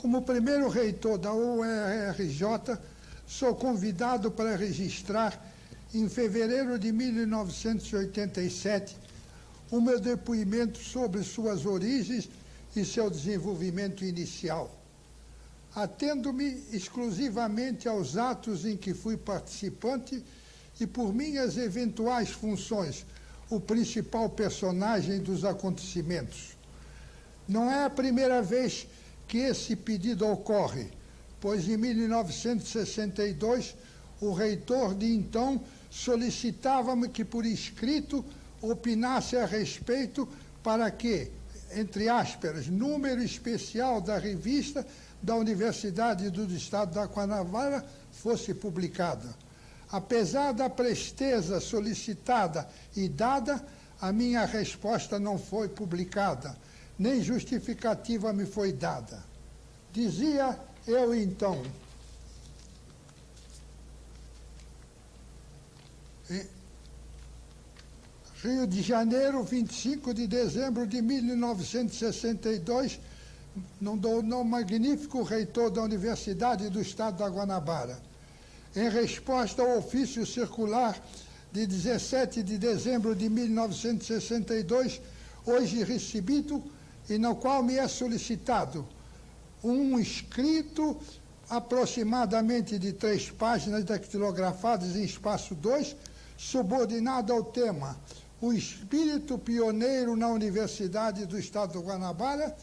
Como primeiro reitor da UERJ, sou convidado para registrar, em fevereiro de 1987, o meu depoimento sobre suas origens e seu desenvolvimento inicial. Atendo-me exclusivamente aos atos em que fui participante e, por minhas eventuais funções, o principal personagem dos acontecimentos. Não é a primeira vez que esse pedido ocorre, pois em 1962 o reitor de então solicitava-me que por escrito opinasse a respeito para que, entre aspas, número especial da revista da Universidade do Estado da Guanabara fosse publicada. Apesar da presteza solicitada e dada, a minha resposta não foi publicada, nem justificativa me foi dada. Dizia eu então: Rio de Janeiro, 25 de dezembro de 1962, no magnífico reitor da Universidade do Estado da Guanabara. Em resposta ao ofício circular de 17 de dezembro de 1962, hoje recebido, e no qual me é solicitado um escrito aproximadamente de 3 páginas dactilografadas em espaço 2, subordinado ao tema O Espírito Pioneiro na Universidade do Estado do Guanabara,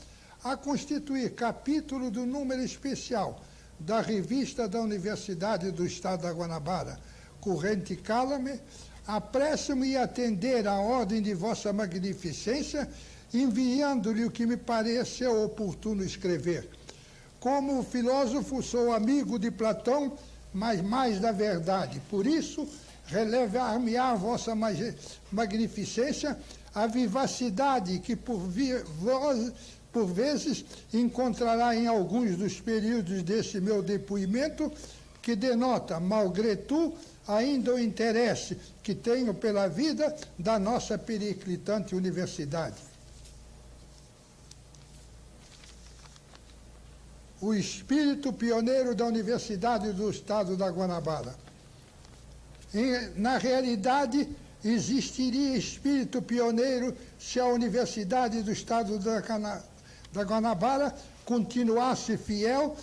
a constituir capítulo do número especial da revista da Universidade do Estado da Guanabara, corrente Calame, apresso-me a atender à ordem de Vossa Magnificência, enviando-lhe o que me pareça oportuno escrever. Como filósofo, sou amigo de Platão, mas mais da verdade. Por isso, relevar-me-á a Vossa Magnificência a vivacidade que por vezes encontrará em alguns dos períodos desse meu depoimento, que denota, malgré tout, ainda o interesse que tenho pela vida da nossa periclitante universidade. O espírito pioneiro da Universidade do Estado da Guanabara. Na realidade, existiria espírito pioneiro se a Universidade do Estado da Guanabara continuasse fiel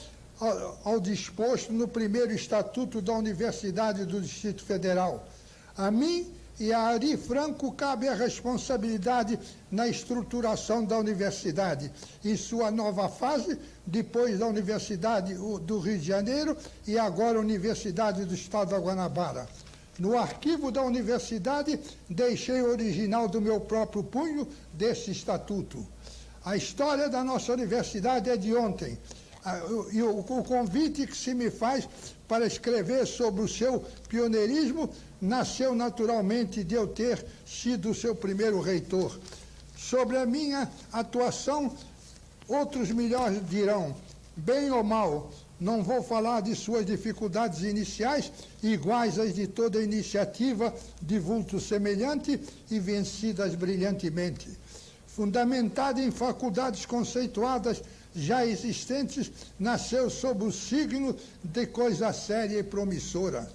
ao disposto no primeiro Estatuto da Universidade do Distrito Federal. A mim e a Ari Franco cabe a responsabilidade na estruturação da universidade, em sua nova fase, depois da Universidade do Rio de Janeiro e agora a Universidade do Estado da Guanabara. No arquivo da universidade, deixei o original do meu próprio punho desse estatuto. A história da nossa universidade é de ontem, e o convite que se me faz para escrever sobre o seu pioneirismo nasceu naturalmente de eu ter sido o seu primeiro reitor. Sobre a minha atuação, outros melhores dirão, bem ou mal, não vou falar de suas dificuldades iniciais, iguais às de toda iniciativa de vulto semelhante e vencidas brilhantemente. Fundamentada em faculdades conceituadas já existentes, nasceu sob o signo de coisa séria e promissora.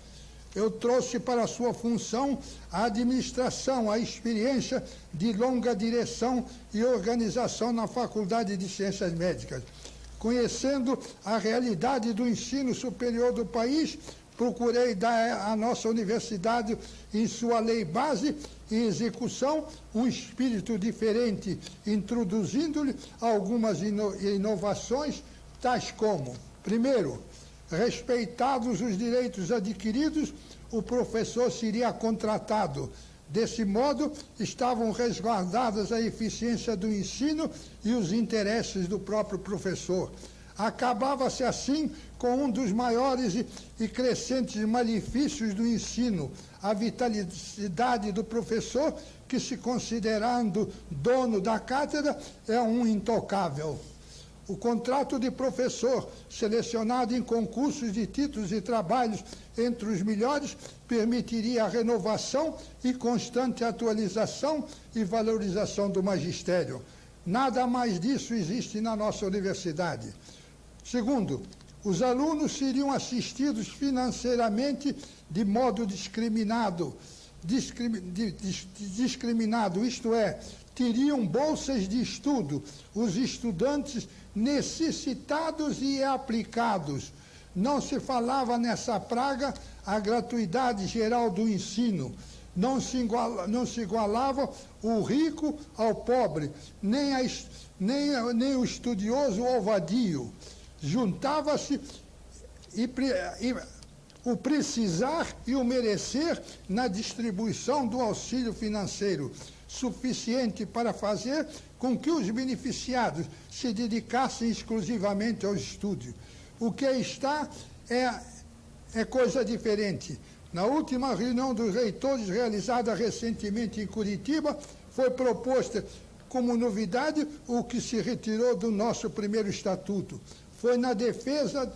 Eu trouxe para sua função a administração, a experiência de longa direção e organização na Faculdade de Ciências Médicas. Conhecendo a realidade do ensino superior do país, procurei dar à nossa universidade, em sua lei base e execução, um espírito diferente, introduzindo-lhe algumas inovações, tais como, primeiro, respeitados os direitos adquiridos, o professor seria contratado. Desse modo, estavam resguardadas a eficiência do ensino e os interesses do próprio professor. Acabava-se assim com um dos maiores e crescentes malefícios do ensino, a vitalidade do professor, que, se considerando dono da cátedra, é um intocável. O contrato de professor, selecionado em concursos de títulos e trabalhos entre os melhores, permitiria a renovação e constante atualização e valorização do magistério. Nada mais disso existe na nossa universidade. Segundo, os alunos seriam assistidos financeiramente de modo discriminado, isto é, teriam bolsas de estudo os estudantes necessitados e aplicados. Não se falava nessa praga a gratuidade geral do ensino. Não se igualava o rico ao pobre, nem o estudioso ao vadio. Juntava-se o precisar e o merecer na distribuição do auxílio financeiro, suficiente para fazer com que os beneficiados se dedicassem exclusivamente ao estudo. O que está é coisa diferente. Na última reunião dos reitores, realizada recentemente em Curitiba, foi proposta como novidade o que se retirou do nosso primeiro estatuto. Foi na defesa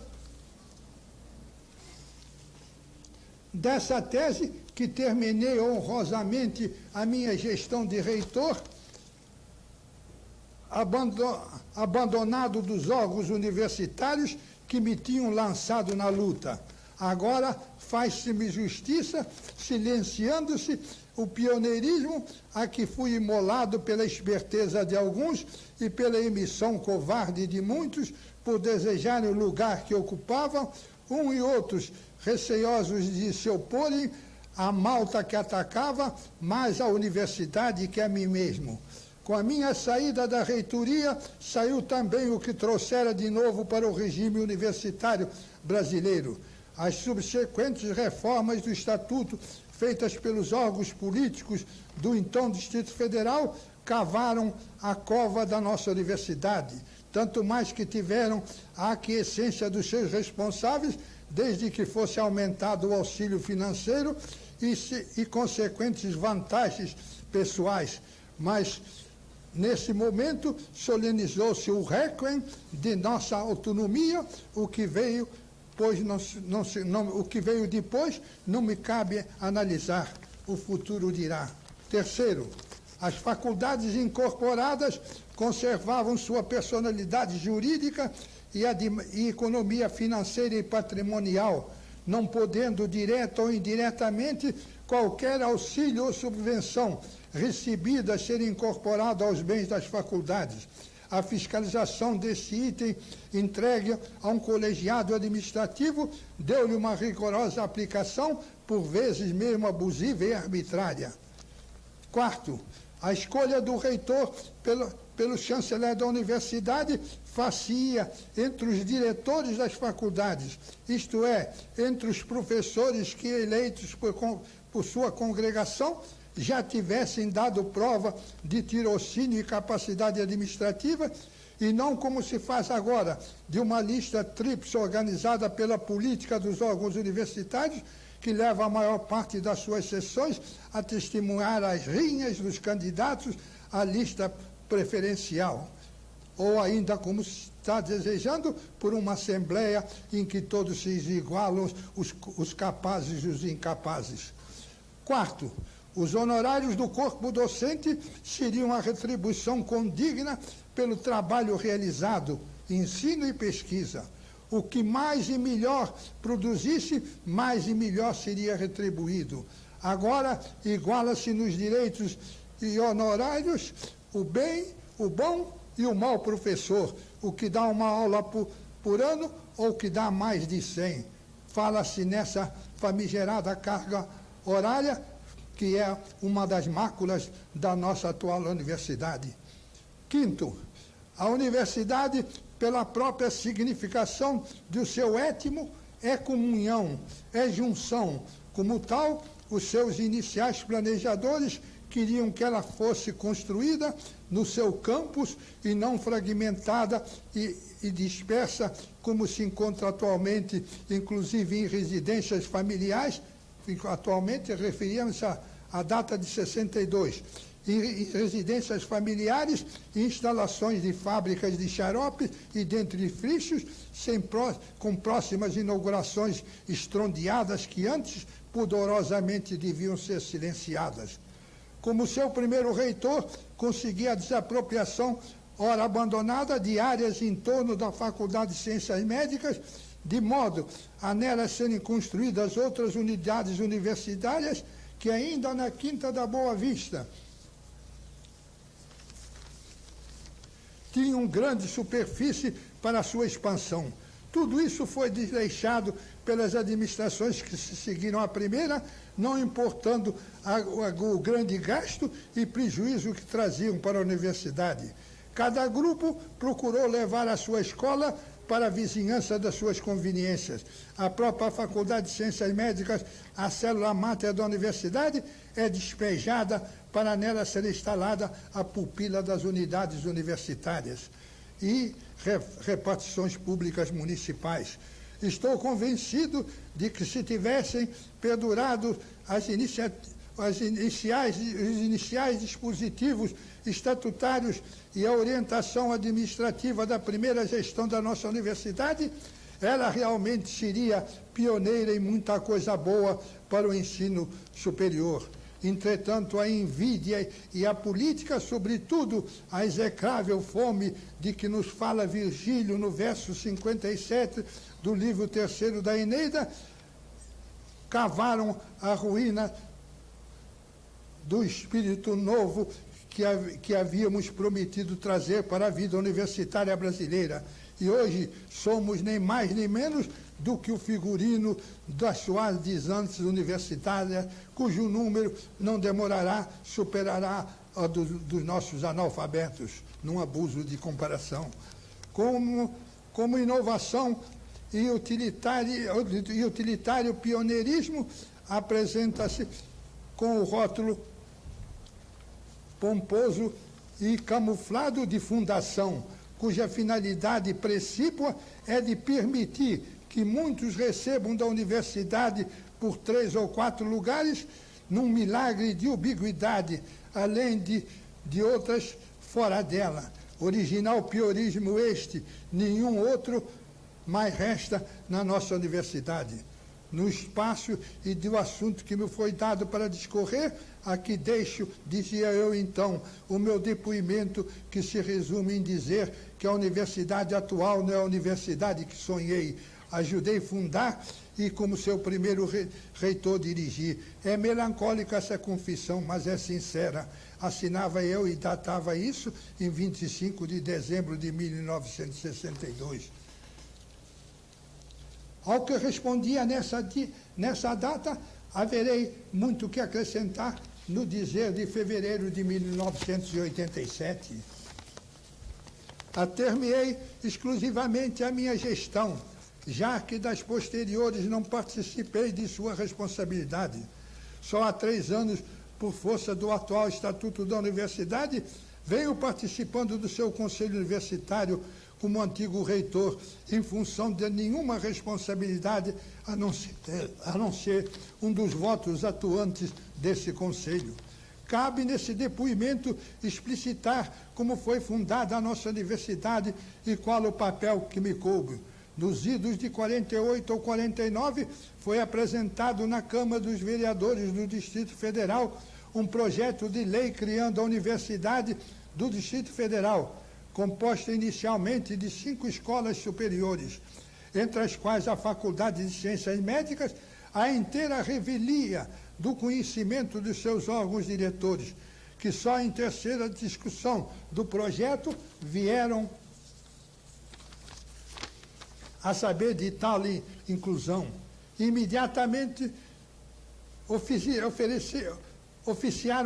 dessa tese que terminei honrosamente a minha gestão de reitor, abandonado dos órgãos universitários que me tinham lançado na luta. Agora faz-se-me justiça, silenciando-se o pioneirismo a que fui imolado pela esperteza de alguns e pela emissão covarde de muitos, por desejarem o lugar que ocupavam, um e outros receosos de se oporem à malta que atacava mais a universidade que a mim mesmo. Com a minha saída da reitoria, saiu também o que trouxera de novo para o regime universitário brasileiro. As subsequentes reformas do Estatuto, feitas pelos órgãos políticos do então Distrito Federal, cavaram a cova da nossa universidade, tanto mais que tiveram a aquiescência dos seus responsáveis, desde que fosse aumentado o auxílio financeiro e consequentes vantagens pessoais. Mas, nesse momento, solenizou-se o réquiem de nossa autonomia, o que veio depois não me cabe analisar, o futuro dirá. Terceiro, as faculdades incorporadas conservavam sua personalidade jurídica e economia financeira e patrimonial, não podendo, direta ou indiretamente, qualquer auxílio ou subvenção recebida ser incorporado aos bens das faculdades. A fiscalização desse item entregue a um colegiado administrativo deu-lhe uma rigorosa aplicação, por vezes mesmo abusiva e arbitrária. Quarto, a escolha do reitor pelo chanceler da universidade fazia entre os diretores das faculdades, isto é, entre os professores que, eleitos por sua congregação, já tivessem dado prova de tirocínio e capacidade administrativa, e não como se faz agora, de uma lista tríplice organizada pela política dos órgãos universitários, que leva a maior parte das suas sessões a testemunhar as rinhas dos candidatos à lista preferencial. Ou ainda, como se está desejando, por uma assembleia em que todos se igualam, os capazes e os incapazes. Quarto, os honorários do corpo docente seriam a retribuição condigna pelo trabalho realizado, ensino e pesquisa. O que mais e melhor produzisse, mais e melhor seria retribuído. Agora, iguala-se nos direitos e honorários o bem, o bom e o mau professor, o que dá uma aula por ano ou o que dá mais de 100. Fala-se nessa famigerada carga horária, que é uma das máculas da nossa atual universidade. Quinto, a universidade, pela própria significação do seu étimo, é comunhão, é junção. Como tal, os seus iniciais planejadores queriam que ela fosse construída no seu campus e não fragmentada e dispersa, como se encontra atualmente, inclusive em residências familiares. Atualmente referíamos à data de 62, em residências familiares, instalações de fábricas de xarope e dentifrícios, com próximas inaugurações estrondeadas que antes pudorosamente deviam ser silenciadas. Como seu primeiro reitor, conseguia a desapropriação ora abandonada, de áreas em torno da Faculdade de Ciências Médicas, de modo a nelas serem construídas outras unidades universitárias que ainda na Quinta da Boa Vista tinham grande superfície para sua expansão. Tudo isso foi desleixado pelas administrações que se seguiram à primeira, não importando o grande gasto e prejuízo que traziam para a universidade. Cada grupo procurou levar a sua escola para a vizinhança das suas conveniências. A própria Faculdade de Ciências Médicas, a célula máter da universidade, é despejada para nela ser instalada a pupila das unidades universitárias e repartições públicas municipais. Estou convencido de que se tivessem perdurado os iniciais dispositivos estatutários e a orientação administrativa da primeira gestão da nossa universidade, ela realmente seria pioneira em muita coisa boa para o ensino superior. Entretanto, a invídia e a política, sobretudo a execrável fome de que nos fala Virgílio no verso 57 do livro 3º da Eneida, cavaram a ruína do espírito novo que havíamos prometido trazer para a vida universitária brasileira. E hoje somos nem mais nem menos do que o figurino das suaves antes universitárias, cujo número não demorará, superará a dos nossos analfabetos, num abuso de comparação. Como inovação e utilitário pioneirismo, apresenta-se com o rótulo pomposo e camuflado de fundação, cuja finalidade precípua é de permitir que muitos recebam da universidade por 3 ou 4 lugares, num milagre de ubiguidade, além de outras fora dela. Original piorismo este, nenhum outro mais resta na nossa universidade. No espaço e do assunto que me foi dado para discorrer, aqui deixo, dizia eu então, o meu depoimento, que se resume em dizer que a universidade atual não é a universidade que sonhei, ajudei a fundar e como seu primeiro reitor dirigi. É melancólica essa confissão, mas é sincera. Assinava eu e datava isso em 25 de dezembro de 1962. Ao que respondia nessa data, haverei muito que acrescentar no dizer de fevereiro de 1987. Atermei exclusivamente a minha gestão, já que das posteriores não participei de sua responsabilidade. Só há 3 anos, por força do atual Estatuto da Universidade, venho participando do seu Conselho Universitário como antigo reitor, em função de nenhuma responsabilidade, a não ser um dos votos atuantes desse Conselho. Cabe nesse depoimento explicitar como foi fundada a nossa universidade e qual o papel que me coube. Nos idos de 48 ou 49, foi apresentado na Câmara dos Vereadores do Distrito Federal um projeto de lei criando a Universidade do Distrito Federal, composta inicialmente de 5 escolas superiores, entre as quais a Faculdade de Ciências Médicas, a inteira revelia do conhecimento dos seus órgãos diretores, que só em terceira discussão do projeto vieram a saber de tal inclusão. Imediatamente oficiaram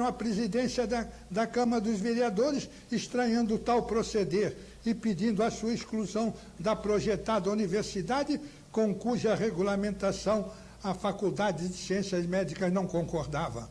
a presidência da Câmara dos Vereadores, estranhando tal proceder e pedindo a sua exclusão da projetada universidade, com cuja regulamentação a Faculdade de Ciências Médicas não concordava.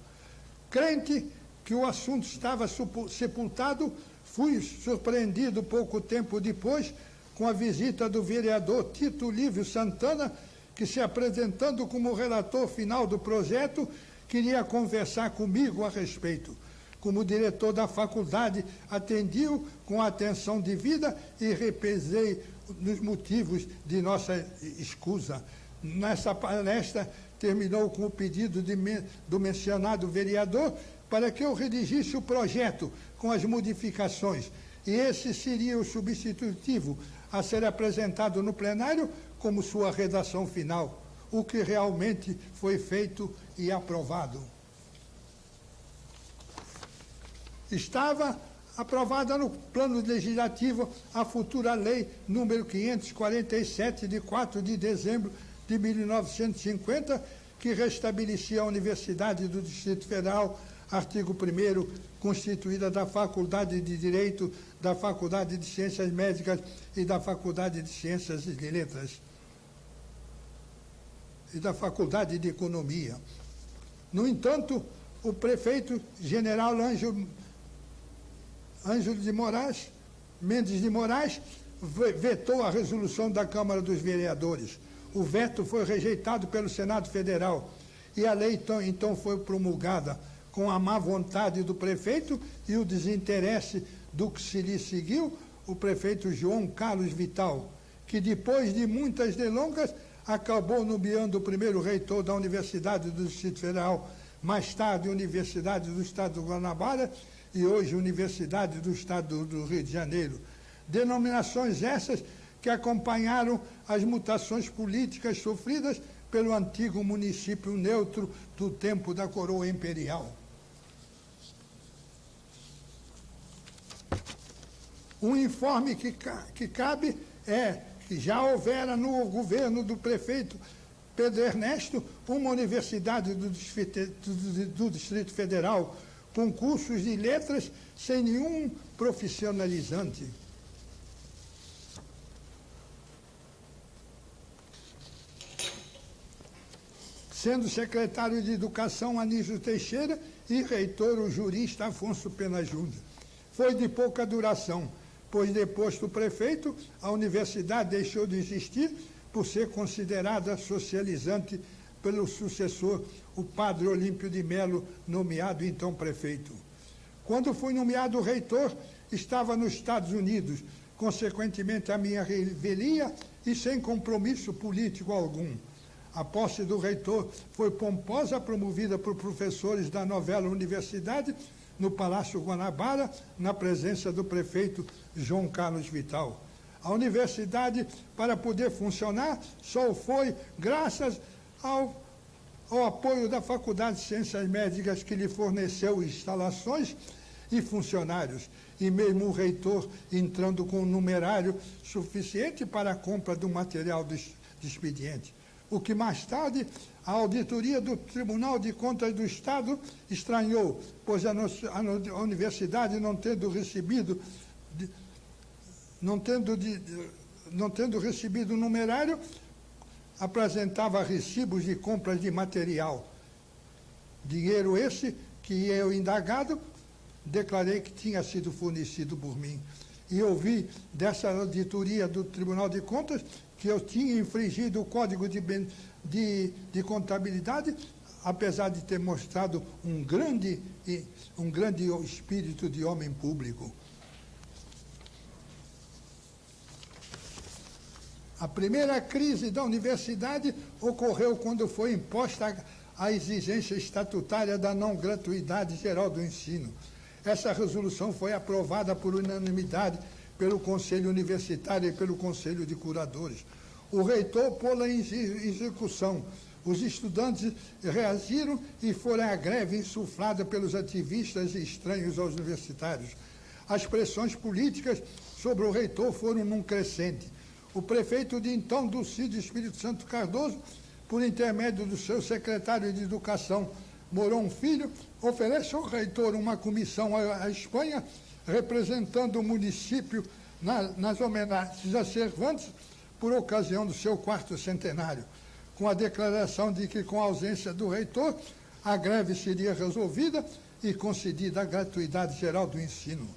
Crente que o assunto estava sepultado, fui surpreendido pouco tempo depois com a visita do vereador Tito Lívio Santana, que, se apresentando como relator final do projeto, queria conversar comigo a respeito. Como diretor da faculdade, atendi-o com a atenção devida e repesei nos motivos de nossa escusa. Nessa palestra, terminou com o pedido do mencionado vereador para que eu redigisse o projeto com as modificações e esse seria o substitutivo a ser apresentado no plenário como sua redação final, o que realmente foi feito e aprovado. Estava aprovada no plano legislativo a futura lei número 547, de 4 de dezembro de 1950, que restabelecia a Universidade do Distrito Federal, artigo 1º, constituída da Faculdade de Direito, da Faculdade de Ciências Médicas e da Faculdade de Ciências e Letras e da Faculdade de Economia. No entanto, o prefeito general Ângelo de Moraes, Mendes de Moraes, vetou a resolução da Câmara dos Vereadores. O veto foi rejeitado pelo Senado Federal e a lei então foi promulgada com a má vontade do prefeito e o desinteresse do que se lhe seguiu, o prefeito João Carlos Vital, que depois de muitas delongas acabou nomeando o primeiro reitor da Universidade do Distrito Federal, mais tarde Universidade do Estado do Guanabara e hoje Universidade do Estado do Rio de Janeiro. Denominações essas que acompanharam as mutações políticas sofridas pelo antigo município neutro do tempo da coroa imperial. Um informe que cabe é que já houvera no governo do prefeito Pedro Ernesto uma universidade do Distrito Federal com cursos de letras sem nenhum profissionalizante. Sendo secretário de Educação Anísio Teixeira e reitor o jurista Afonso Pena Júnior. Foi de pouca duração, pois deposto o prefeito, a universidade deixou de existir por ser considerada socializante pelo sucessor, o padre Olímpio de Melo, nomeado então prefeito. Quando fui nomeado reitor, estava nos Estados Unidos, consequentemente a minha revelia e sem compromisso político algum. A posse do reitor foi pomposa, promovida por professores da novela Universidade, no Palácio Guanabara, na presença do prefeito João Carlos Vital. A universidade, para poder funcionar, só foi graças ao apoio da Faculdade de Ciências Médicas, que lhe forneceu instalações e funcionários, e mesmo o reitor entrando com um numerário suficiente para a compra do material de expediente. O que mais tarde a auditoria do Tribunal de Contas do Estado estranhou, pois a universidade não tendo recebido o numerário, apresentava recibos de compras de material. Dinheiro esse que eu, indagado, declarei que tinha sido fornecido por mim. E ouvi dessa auditoria do Tribunal de Contas que eu tinha infringido o Código de Contabilidade, apesar de ter mostrado um grande espírito de homem público. A primeira crise da universidade ocorreu quando foi imposta a exigência estatutária da não gratuidade geral do ensino. Essa resolução foi aprovada por unanimidade pelo Conselho Universitário e pelo Conselho de Curadores. O reitor pô-la em execução. Os estudantes reagiram e foram à greve insuflada pelos ativistas e estranhos aos universitários. As pressões políticas sobre o reitor foram num crescente. O prefeito de então, Dulcídio Espírito Santo Cardoso, por intermédio do seu secretário de Educação, Mourão Filho, oferece ao reitor uma comissão à Espanha, representando o município nas homenagens a Cervantes, por ocasião do seu 4º centenário, com a declaração de que, com a ausência do reitor, a greve seria resolvida e concedida a gratuidade geral do ensino.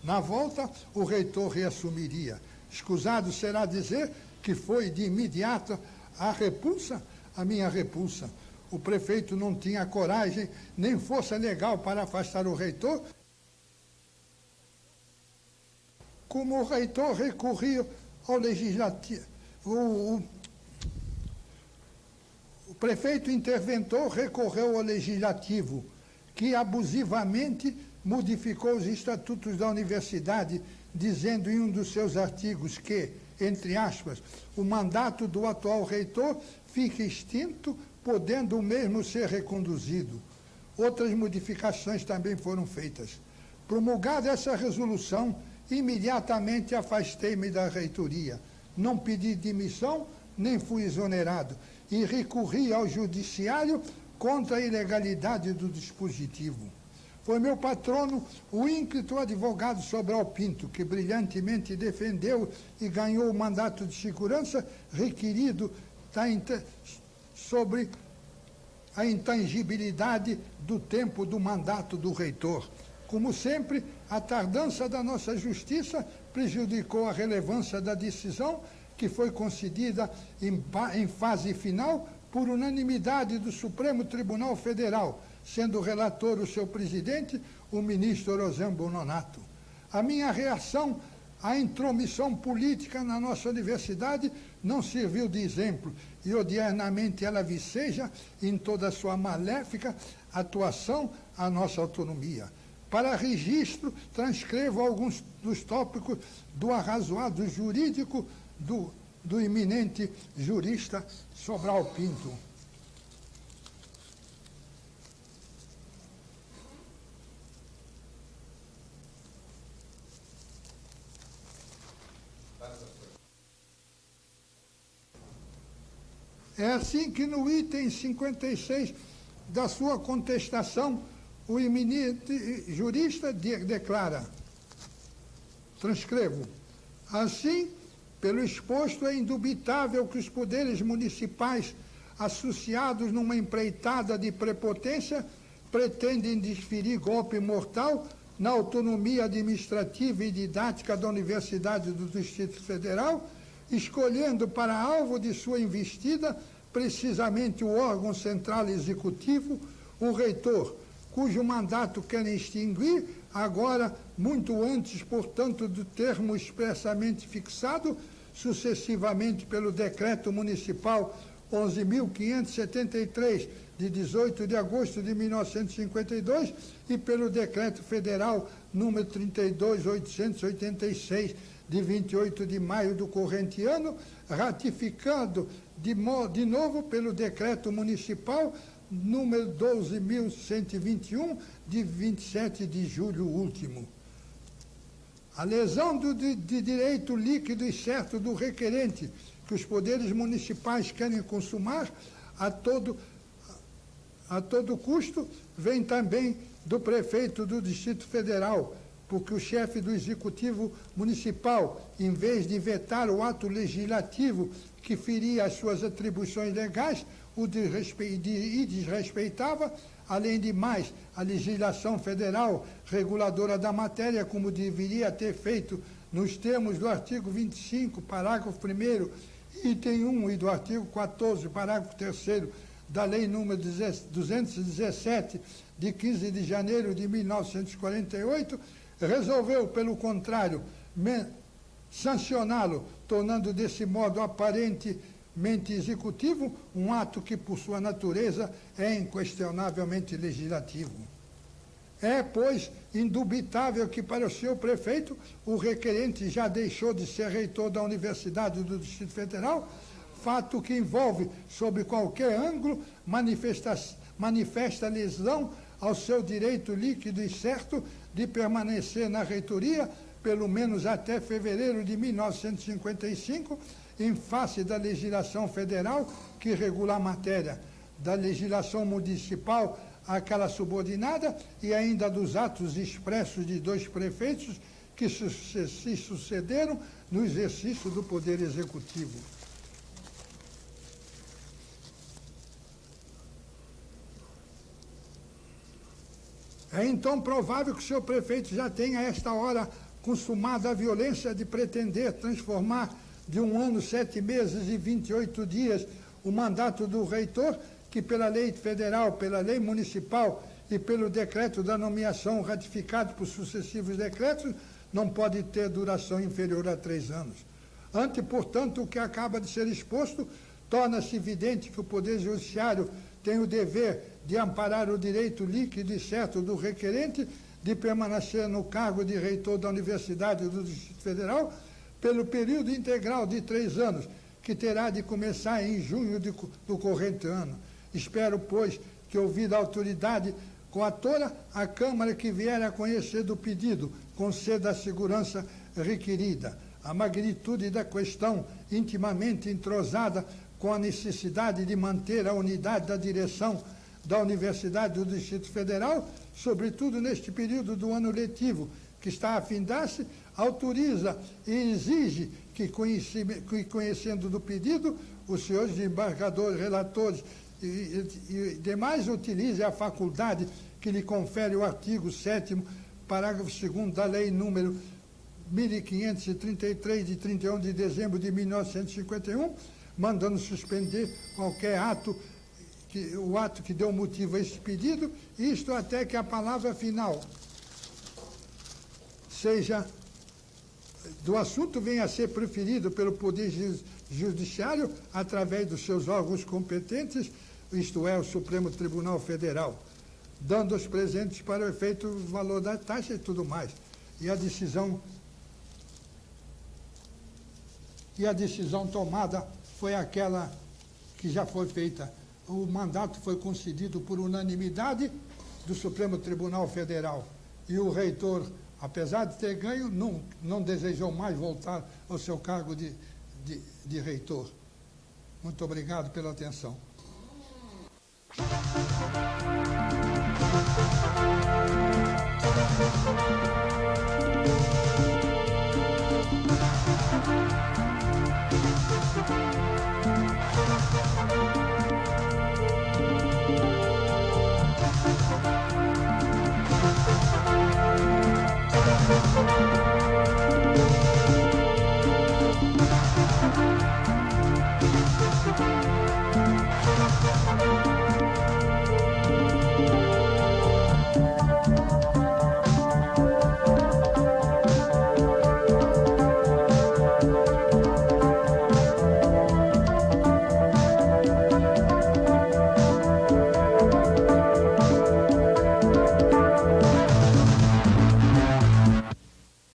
Na volta, o reitor reassumiria. Escusado será dizer que foi de imediato a minha repulsa. O prefeito não tinha coragem nem força legal para afastar o reitor. Como o reitor recorria ao legislativo, o prefeito interventor recorreu ao legislativo, que abusivamente modificou os estatutos da universidade, dizendo em um dos seus artigos que, entre aspas, o mandato do atual reitor fica extinto, podendo o mesmo ser reconduzido. Outras modificações também foram feitas. Promulgada essa resolução, imediatamente afastei-me da reitoria. Não pedi demissão, nem fui exonerado, e recorri ao judiciário contra a ilegalidade do dispositivo. Foi meu patrono, o ínclito advogado Sobral Pinto, que brilhantemente defendeu e ganhou o mandato de segurança requerido sobre a intangibilidade do tempo do mandato do reitor. Como sempre, a tardança da nossa justiça prejudicou a relevância da decisão, que foi concedida em fase final por unanimidade do Supremo Tribunal Federal, sendo relator o seu presidente, o ministro Rosângela Nonato. A minha reação à intromissão política na nossa universidade não serviu de exemplo, e odiernamente ela viceja em toda a sua maléfica atuação à nossa autonomia. Para registro, transcrevo alguns dos tópicos do arrazoado jurídico do eminente jurista Sobral Pinto. É assim que no item 56 da sua contestação, o eminente jurista declara, transcrevo, assim, pelo exposto, é indubitável que os poderes municipais, associados numa empreitada de prepotência, pretendem desferir golpe mortal na autonomia administrativa e didática da Universidade do Distrito Federal, escolhendo para alvo de sua investida precisamente o órgão central executivo, o reitor, cujo mandato querem extinguir, agora, muito antes, portanto, do termo expressamente fixado, sucessivamente pelo Decreto Municipal 11.573, de 18 de agosto de 1952, e pelo Decreto Federal número 32.886, de 28 de maio do corrente ano, ratificando de novo pelo Decreto Municipal número 12.121, de 27 de julho último. A lesão de direito líquido e certo do requerente, que os poderes municipais querem consumar a todo custo, vem também do prefeito do Distrito Federal, porque o chefe do Executivo Municipal, em vez de vetar o ato legislativo que feria as suas atribuições legais, e desrespeitava, além de mais, a legislação federal reguladora da matéria, como deveria ter feito nos termos do artigo 25, parágrafo 1º, item 1, e do artigo 14, parágrafo 3º, da Lei número 217, de 15 de janeiro de 1948, resolveu, pelo contrário, sancioná-lo, tornando desse modo aparentemente executivo um ato que, por sua natureza, é inquestionavelmente legislativo. É, pois, indubitável que, para o senhor prefeito, o requerente já deixou de ser reitor da Universidade do Distrito Federal, fato que envolve, sob qualquer ângulo, manifesta lesão ao seu direito líquido e certo de permanecer na reitoria, pelo menos até fevereiro de 1955, em face da legislação federal que regula a matéria, da legislação municipal àquela subordinada e ainda dos atos expressos de 2 prefeitos que se sucederam no exercício do Poder Executivo. É então provável que o senhor prefeito já tenha, a esta hora, consumado a violência de pretender transformar de 1 ano, 7 meses e 28 dias o mandato do reitor, que pela lei federal, pela lei municipal e pelo decreto da nomeação ratificado por sucessivos decretos, não pode ter duração inferior a 3 anos. Ante, portanto, o que acaba de ser exposto, torna-se evidente que o Poder Judiciário tem o dever de amparar o direito líquido e certo do requerente, de permanecer no cargo de reitor da Universidade do Distrito Federal pelo período integral de 3 anos, que terá de começar em junho do corrente ano. Espero, pois, que, ouvida a autoridade coatora, a Câmara que vier a conhecer do pedido conceda a segurança requerida. A magnitude da questão, intimamente entrosada com a necessidade de manter a unidade da direção da Universidade do Distrito Federal, sobretudo neste período do ano letivo que está a findar-se, autoriza e exige que, conhecendo do pedido, os senhores desembargadores, relatores e demais utilize a faculdade que lhe confere o artigo 7º, parágrafo 2º da Lei número 1533, de 31 de dezembro de 1951, mandando suspender qualquer ato, o ato que deu motivo a esse pedido, isto até que a palavra final do assunto venha a ser preferido pelo Poder Judiciário através dos seus órgãos competentes, isto é, o Supremo Tribunal Federal, dando aos presentes para o efeito o valor da taxa e tudo mais. E a decisão tomada foi aquela que já foi feita. O mandato foi concedido por unanimidade do Supremo Tribunal Federal. E o reitor, apesar de ter ganho, não desejou mais voltar ao seu cargo de reitor. Muito obrigado pela atenção.